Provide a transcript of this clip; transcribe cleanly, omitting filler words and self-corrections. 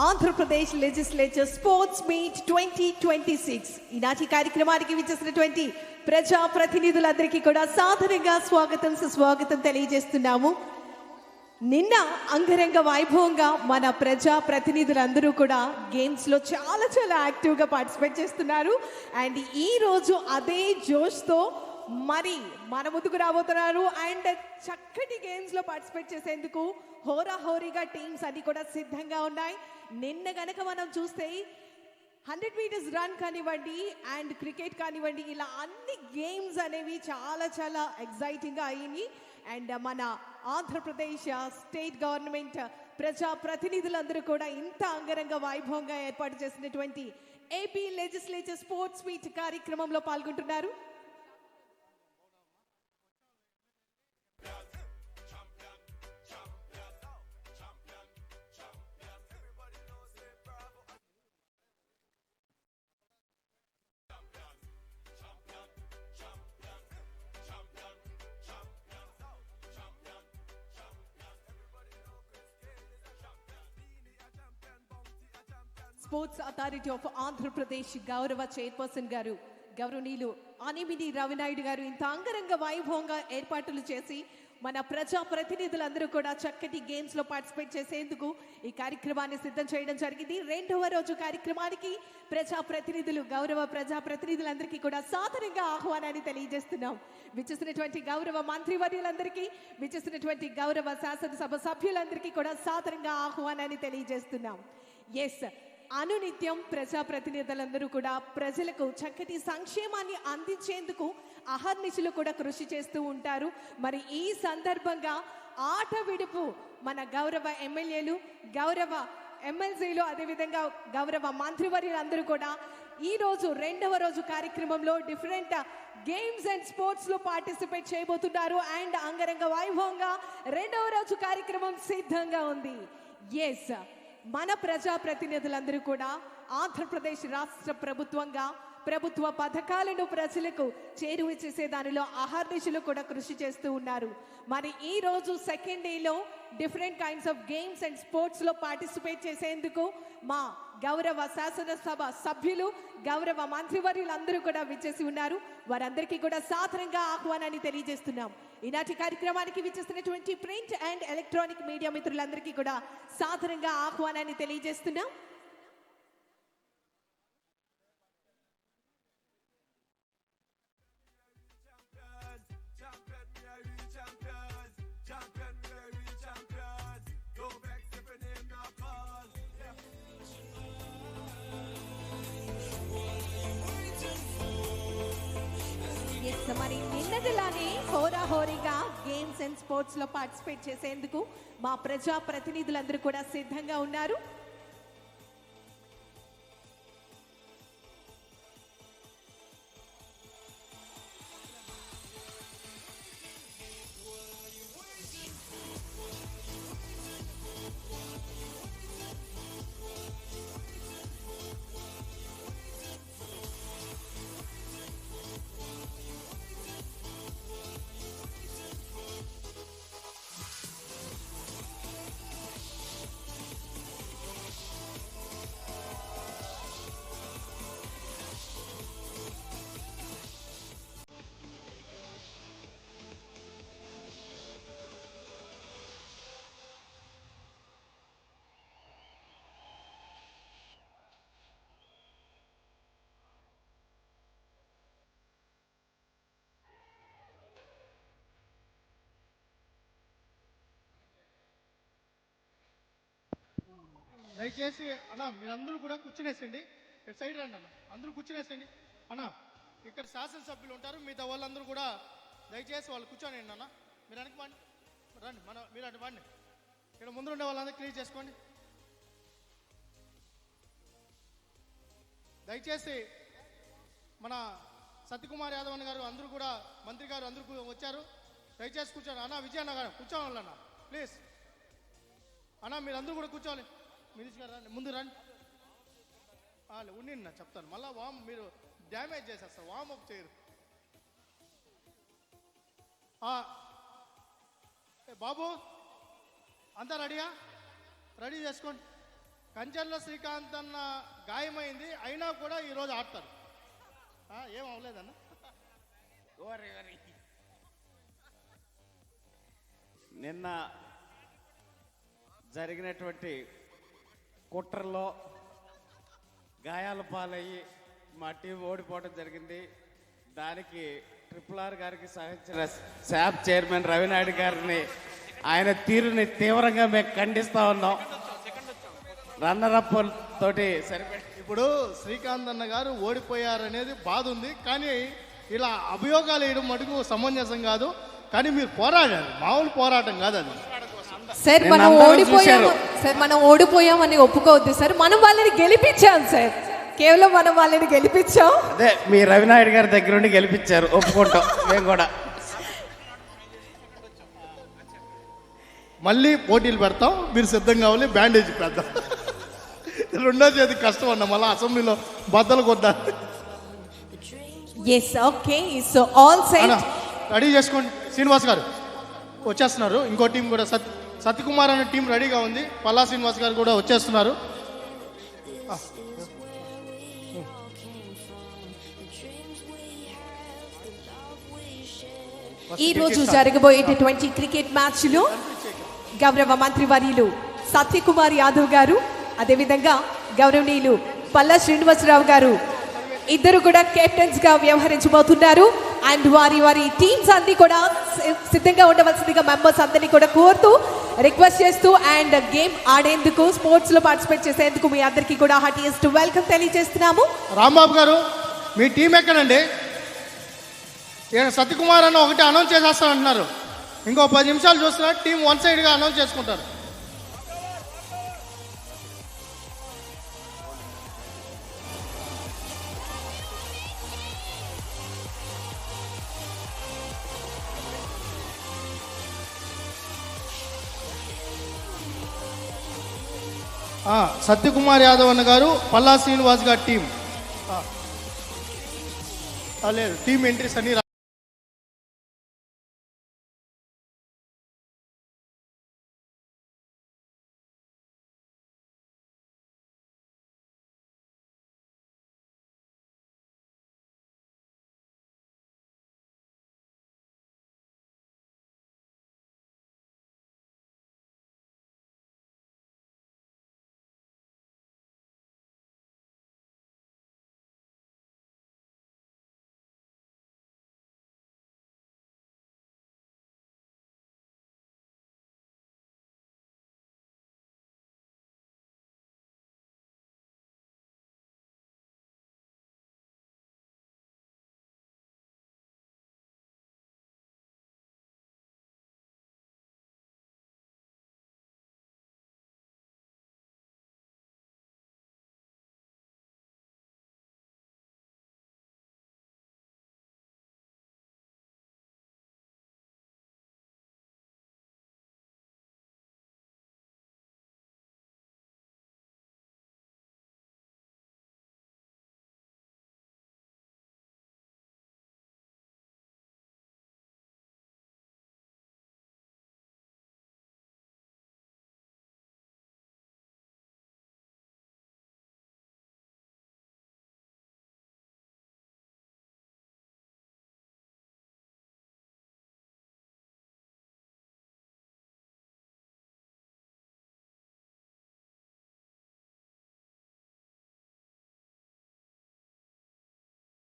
Andhra Pradesh legislature sports meet 2026 ఈనాటి కార్యక్రమానికి విచ్చేసినటువంటి ప్రజా ప్రతినిధులందరికీ కూడా సాదరంగా స్వాగతం సుస్వాగతం తెలియజేస్తున్నాము. నిన్న అంగరంగ వైభవంగా మన ప్రజా ప్రతినిధులందరూ కూడా గేమ్స్లో చాలా యాక్టివ్గా పార్టిసిపేట్ చేస్తున్నారు. అండ్ ఈరోజు అదే జోష్తో మరి మన ముందుకు రాబోతున్నారు. అండ్ చక్కటి గేమ్స్లో పార్టిసిపేట్ చేసేందుకు హోరాహోరీగా టీమ్స్ అన్ని కూడా సిద్ధంగా ఉన్నాయి. నిన్న గనక మనం చూస్తే 100 మీటర్స్ రన్ కానివ్వండి అండ్ క్రికెట్ కానివ్వండి, ఇలా అన్ని గేమ్స్ అనేవి చాలా ఎగ్జైటింగ్గా అయ్యి అండ్ మన ఆంధ్రప్రదేశ్ స్టేట్ గవర్నమెంట్ ప్రజా ప్రతినిధులందరూ కూడా ఇంత అంగరంగ వైభవంగా ఏర్పాటు చేసినటువంటి ఏపీ లెజిస్లేచర్ స్పోర్ట్స్ మీట్ కార్యక్రమంలో పాల్గొంటున్నారు. స్పోర్ట్స్ అథారిటీ ఆఫ్ ఆంధ్రప్రదేశ్ గౌరవ చైర్పర్సన్ గారు గౌరవనీయులు అనిమిని రవినాయుడు గారు ఇంత అంగరంగ వైభవంగా ఏర్పాట్లు చేసి మన ప్రజా ప్రతినిధులందరూ కూడా చక్కటి గేమ్స్లో పార్టిసిపేట్ చేసేందుకు ఈ కార్యక్రమాన్ని సిద్ధం చేయడం జరిగింది. రెండవ రోజు కార్యక్రమానికి గౌరవ ప్రజా ప్రతినిధులందరికీ కూడా సాదరంగా ఆహ్వానాన్ని తెలియజేస్తున్నాం. విచ్చేసినటువంటి గౌరవ మంత్రివర్యులందరికీ, విచ్చేసినటువంటి గౌరవ శాసనసభ సభ్యులందరికీ కూడా సాదరంగా ఆహ్వానాన్ని తెలియజేస్తున్నాం. ఎస్, అనునిత్యం ప్రజాప్రతినిధులందరూ కూడా ప్రజలకు చక్కటి సంక్షేమాన్ని అందించేందుకు అహర్నిశలు కూడా కృషి చేస్తూ ఉంటారు. మరి ఈ సందర్భంగా ఆట విడుపు మన గౌరవ ఎమ్మెల్యేలు, గౌరవ ఎమ్మెల్సీలు, అదేవిధంగా గౌరవ మంత్రివర్యులందరూ కూడా ఈరోజు రెండవ రోజు కార్యక్రమంలో డిఫరెంట్ గేమ్స్ అండ్ స్పోర్ట్స్లో పార్టిసిపేట్ చేయబోతున్నారు. అండ్ అంగరంగ వైభవంగా రెండవ రోజు కార్యక్రమం సిద్ధంగా ఉంది. ఎస్, మన ప్రజా ప్రతినిధులందరూ కూడా ఆంధ్రప్రదేశ్ రాష్ట్ర ప్రభుత్వ పథకాలను ప్రజలకు చేరువ చేసే దానిలో అహర్నిశలు కూడా కృషి చేస్తూ ఉన్నారు. మరి ఈ రోజు సెకండ్ డేలో different kinds of games and స్పోర్ట్స్లో పార్టిసిపేట్ చేసేందుకు మా గౌరవ శాసనసభ సభ్యులు, గౌరవ మంత్రివర్యులందరూ కూడా విచ్చేసి ఉన్నారు. వారందరికీ కూడా సాదరంగా ఆహ్వానాన్ని తెలియజేస్తున్నాం. ఈనాటి కార్యక్రమానికి విచ్చేస్తున్నటువంటి ప్రింట్ అండ్ ఎలక్ట్రానిక్ మీడియా మిత్రులందరికీ కూడా సాదరంగా ఆహ్వానాన్ని తెలియజేస్తున్నాం. మరి నిన్నటిలానే హోరాహోరీగా గేమ్స్ అండ్ స్పోర్ట్స్ లో పార్టిసిపేట్ చేసేందుకు మా ప్రజా ప్రతినిధులందరూ కూడా సిద్ధంగా ఉన్నారు. దయచేసి అన్న మీరందరూ కూడా కూర్చునేసండి. ఇటు సైడ్ రండి అన్న, అందరూ కూర్చునేసండి అన్న. ఇక్కడ శాసనసభ్యులు ఉంటారు, మిగతా వాళ్ళందరూ కూడా దయచేసి వాళ్ళు కూర్చొని అన్న. మీరు వెనక్కి పండి రండి, మీరు అటు పండి. ఇక్కడ ముందు ఉండే వాళ్ళందరూ క్లియర్ చేసుకోండి. దయచేసి మన సత్యకుమార్ యాదవ్ అన్న గారు అందరూ కూడా, మంత్రి గారు అందరూ వచ్చారు. దయచేసి కూర్చోండి అన్న. విజయన్న గారు కూర్చోవాలి అన్న, ప్లీజ్ అన్న. మీరందరూ కూడా కూర్చోవాలి. మినిస్టర్ గారు రండి, ముందు రండి. ఉండి చెప్తాను మళ్ళీ. మీరు డ్యామేజ్ చేసేస్తారు, వార్మప్ చేయరు. బాబు అంతా రెడీయా? రెడీ చేసుకోండి. కంచర్ల శ్రీకాంత్ అన్న గాయమైంది, అయినా కూడా ఈరోజు ఆడతారు. ఏం అవ్వలేదన్న? నిన్న జరిగినటువంటి కుట్రలో గాయాల పాలయ్యి మా టీం ఓడిపోవడం జరిగింది. దానికి RRR గారికి సహకరించిన శాప్ చైర్మన్ రవినాయుడు గారిని, ఆయన తీరుని తీవ్రంగా మేము ఖండిస్తా ఉన్నాం. రన్నరప్ తోటి సరిపెట్టి ఇప్పుడు శ్రీకాంత్ అన్న గారు ఓడిపోయారనేది బాధ ఉంది, కానీ ఇలా అభియోగాలు వేయడం మటుకు సమంజసం కాదు. కానీ మీరు పోరాడారు, మామూలు పోరాటం కాదు అది. సార్ మనం ఓడిపోయాము సార్, మనం ఓడిపోయామని ఒప్పుకోవద్దు సార్, మనం వాళ్ళని గెలిపించాం సార్, కేవలం మనం వాళ్ళని గెలిపించాం. అదే మీ రవినాయుడు గారి దగ్గర నుండి గెలిపించారు, ఒప్పుకుంటాం మేము కూడా. మళ్ళీ పోటీలు పెడతాం, మీరు సిద్ధంగా కావాలి. బ్యాండేజ్ పెడతాం. రెండో చేతి కష్టం అన్న, మళ్ళీ అసెంబ్లీలో బద్దలు కొద్దా. Yes okay, so all set. Ready చేసుకోండి. శ్రీనివాస్ గారు వచ్చేస్తున్నారు. ఇంకో టీం కూడా సత్యకుమార్ అనే టీం రెడీగా ఉంది. పల్లా శ్రీనివాస్ గారు కూడా వచ్చేస్తున్నారు. ఈ రోజు జరగబోయేటటువంటి క్రికెట్ మ్యాచ్ లో గౌరవ మంత్రి వర్యులు సత్యకుమార్ యాదవ్ గారు, అదేవిధంగా గౌరవనీయులు పల్లా శ్రీనివాసరావు గారు ఇద్దరు కూడా కెప్టెన్స్ గా వ్యవహరించబోతున్నారు. అండ్ వారి టీమ్స్ అన్ని కూడా సిద్ధంగా ఉండవలసిందిగా మెంబర్స్ అందరినీ కూడా కోరుతూ రిక్వెస్ట్ చేస్తూ అండ్ గేమ్ ఆడేందుకు, స్పోర్ట్స్ లో పార్టిసిపేట్ చేసేందుకు మీ అందరికీ కూడా హార్టియెస్ట్ వెల్కమ్ తెలియజేస్తున్నాము. రాంబాబు గారు మీ టీం ఎక్కడండి? సత్యకుమార్ అన్న ఒకటి అనౌన్స్ చేసేస్తానంటున్నారు. ఇంకో 10 నిమిషాలు చూస్తున్నారు, టీం వన్ సైడ్గా అనౌన్స్ చేసుకుంటారు. సత్యకుమార్ యాదవ్ అన్న గారు, పల్లా శ్రీనివాస్ గారి టీం లేదు, టీం ఎంట్రీస్ అన్ని